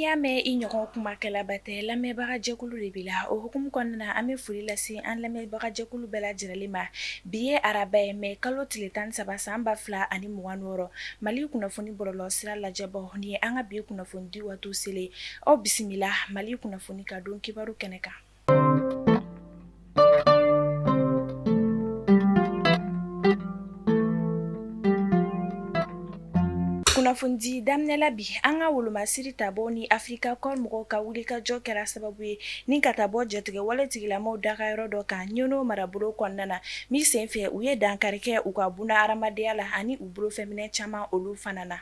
Niya me ɲɔgɔn kuma kɛlabatɛ lamɛnbaga jɛkulu de bila o hukumu kɔnɔna an bɛ foli lase an lamɛnbaga jɛkulu bɛɛ lajɛlen ma bi ye araba ye mais kalo tile 13 san 2026 Mali kunnafoni bɔlɔlɔ sira lajɛbaw ni an ka bi kunnafoni di waati selen aw bisimila Mali kunnafoni ka don kibaru kɛnɛ kan. Kunnafoni daminɛla bi an ka wolomasiri tabɔ ni Africa Corps mɔgɔw ka wulikajɔ kɛra sababu ye ni ka taa bɔ jatigɛ wale tigilamaw dagayɔrɔ dɔ kan ɲɔnɔ marabolo kɔnɔna na min senfɛ u ye dankari kɛ u ka buna hadamadenya la ani u bolofɛminɛ caman olu fana na.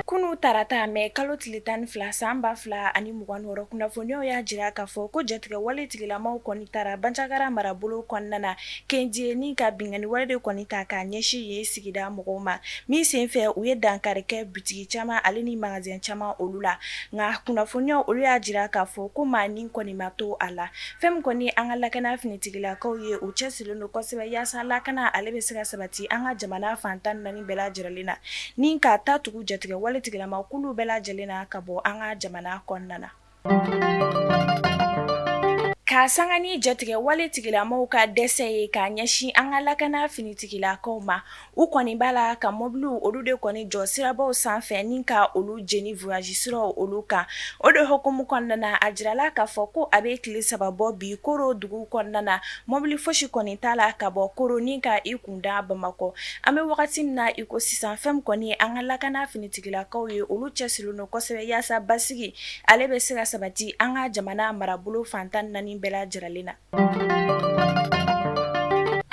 Kunu tarata mais kalo tile 12 san 2026 kunnafoniyaw y'a jira k'a fɔ ko jatigɛ wale tigilamaw kɔni taara Bandiagara marabolo kɔnɔna na Kendie ni ka bingani wale de kɔni ta k'a ɲɛsin yen sigida mɔgɔw ma min senfɛ u ye dankari kɛ butigi caman ale ni magasin caman olu la nka kunnafoniyaw olu y'a jira k'a fɔ ko maa ni kɔni ma to a la fɛn min kɔni an ka lakana finitigilakaw ye u cɛsirilen don kosɛbɛ yaasa lakana ale bɛ se ka sabati an ka jamana fantan 4 bɛɛ lajɛlen na ni ka taa tugu jatigɛ wale tigilamaw bɛɛ lajɛlen na ka bɔ an ka jamana kɔnɔna na. Ka sanga ni jatigɛ wale tigilamaw ka dɛsɛ ye k'a ɲɛsin an ka lakana finitigilakaw ma u kɔni b'a la ka mobiliw olu de kɔni jɔ sirabaw sanfɛ ni ka olu jeni voyage siraw olu kan o de hukumu kɔnɔna na a jirala k'a fɔ ko a bɛ tile 3 bɔ bi Koro dugu kɔnɔna na mobili fosi kɔni t'a la ka bɔ Koro ni ka i kunda Bamakɔ an bɛ wagati min na i ko sisan fɛn kɔni an ka lakana finitigilakaw ye olu cɛsirilen don kosɛbɛ yaasa basigi ale bɛ se ka sabati an ka jamana marabolo fantan 4 bɛɛ lajɛlen na.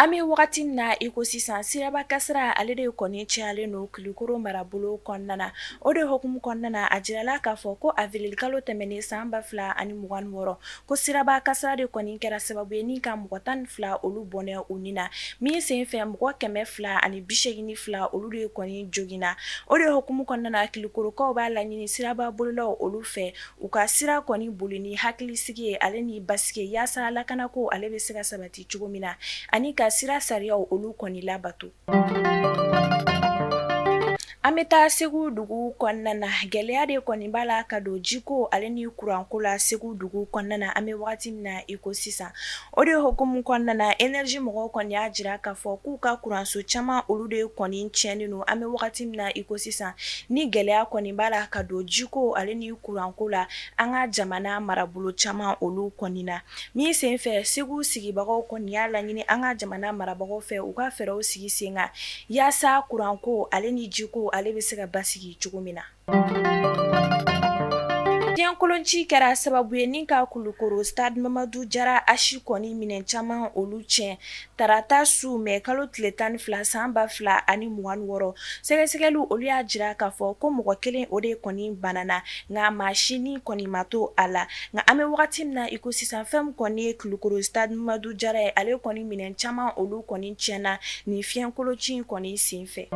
An bɛ wagati min na i ko sisan siraba kasara ale de kɔni cayalen don Kulukoro marabolo kɔnɔna na o de hukumu kɔnɔna na a jirala k'a fɔ ko avril kalo tɛmɛnen san 2026 ko siraba kasara de kɔni kɛra sababu ye ni ka mɔgɔ 12 olu bɔnɛ u ni na min senfɛ mɔgɔ 282 olu de kɔni jogina o de hukumu kɔnɔna na Kulukorokaw b'a laɲini siraba bololaw olu fɛ u ka sira kɔni boli ni hakilisigi ye ale ni basigi yaasa lakanako ale bɛ se ka sabati cogo min na ani ka sira sariyaw olu kɔni labato. An bɛ taa Segu dugu kɔnɔna na gɛlɛya de kɔni b'a la ka don jiko ale ni kuranko la Segu dugu kɔnɔna na an bɛ wagati min na i ko sisan o de hukumu kɔnɔna na énergie mɔgɔw kɔni y'a jira k'a fɔ k'u ka kuranso caman olu de kɔni tiɲɛnen don an bɛ wagati min na i ko sisan ni gɛlɛya kɔni b'a la ka don jiko ale ni kuranko la an ka jamana marabolo caman olu kɔni na min senfɛ Segu sigibagaw kɔni y'a laɲini an ka jamana marabagaw fɛ u ka fɛɛrɛw sigi sen kan yaasa kuranko ale ni jiko ale bɛ se ka basigi cogo min na. Diɲɛkolonci kɛra sababu ye ni ka Kulukoro stade Mamadu Jara Achi kɔni minɛn caman olu tiɲɛ tarata su mais kalo tile 12 san 2026 sɛgɛsɛgɛliw olu y'a jira k'a fɔ ko mɔgɔ kelen o de kɔni banana nka maasini kɔni ma to a la nka an bɛ wagati min na i ko sisan fɛn min kɔni ye Kulukoro stade Mamadu Jara ye ale kɔni minɛn caman olu kɔni tiɲɛna ni fiɲɛkolonci kɔni senfɛ.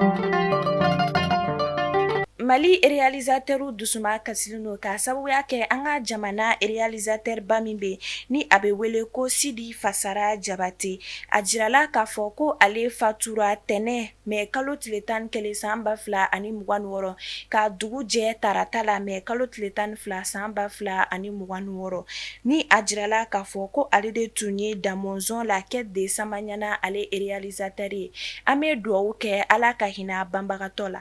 Mali réalisateur dusuma kasilen don k'a sababuya kɛ an ka jamana réalisateur ba min bɛ ni a bɛ wele ko Sidi Fasara Jabate a jirala k'a fɔ ko ale fatura tɛnɛ mais kalo tile 11 san 2026 ka dugu jɛ tarata la mais kalo tile 12 san 2026 ni a jirala k'a fɔ ko ale de tun ye Damɔzɔn la quête de Samaɲana ale réalisateur ye an bɛ dugawu kɛ Ala ka hinɛ banbagatɔ la.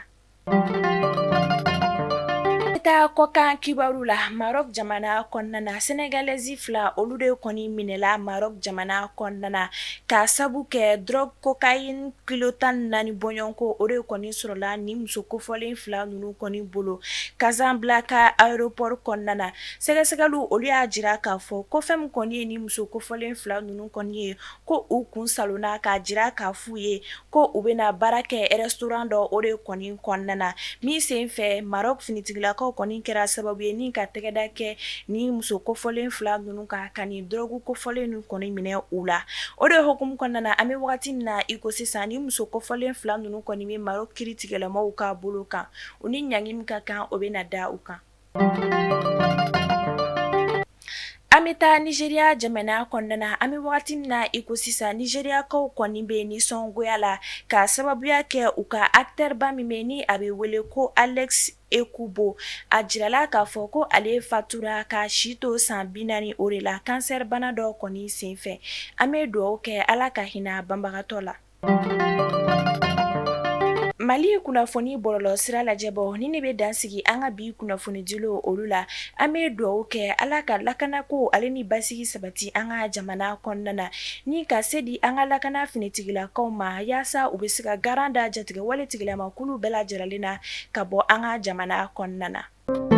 Taa kɔkan kibaru la Maroc jamana kɔnɔna na Sénégalaises 2 olu de kɔni minɛla Maroc jamana kɔnɔna na ka sabu kɛ drogue cocaïne kilo 14 bɔɲɔnko o de kɔni sɔrɔla ni muso kofɔlen 2 ninnu kɔni bolo Casablanca aéroport kɔnɔna na sɛgɛsɛgɛliw olu y'a jira k'a fɔ ko fɛn min kɔni ye ni muso kofɔlen 2 ninnu kɔni ye ko u kun salonna k'a jira k'a f'u ye ko u bɛna baara kɛ restaurant dɔ o de kɔni kɔnɔna na min senfɛ Maroc finitigilakaw kɔni kɛra sababu ye ni ka tɛgɛda kɛ ni muso kofɔlen 2 ninnu ka ni drogue kofɔlen ninnu kɔni minɛ u la o de hukumu kɔnɔna na an bɛ wagati min na i ko sisan ni muso kofɔlen 2 ninnu kɔni bɛ Maroc kiiritigɛlamaw ka bolo kan u ni ɲangi min ka kan o bɛna da u kan. An bɛ taa Nizeriya jamana kɔnɔna na an bɛ wagati min na i ko sisan Nizeriyakaw kɔni bɛ nisɔngoya la ka sababuya kɛ u ka acteur ba min bɛ ni a bɛ wele ko Alex Ekubo a jirala k'a fɔ ko ale fatura ka si to san 40 o de la cancer bana dɔ kɔni senfɛ an bɛ dugawu kɛ Ala ka hinɛ banbagatɔ la. Mali kunnafoni bɔlɔlɔ sira lajɛbaaw ni ne bɛ dansigi an ka bi kunnafoni dilaw olu la an bɛ dugawu kɛ Ala ka lakanako ale ni basigi sabati an ka jamana kɔnɔna na ni ka se di an ka lakana finitigilakaw ma yaasa u bɛ se ka garan da jatigɛwale tigilamakulu bɛɛ lajɛlen na ka bɔ an ka jamana kɔnɔna na.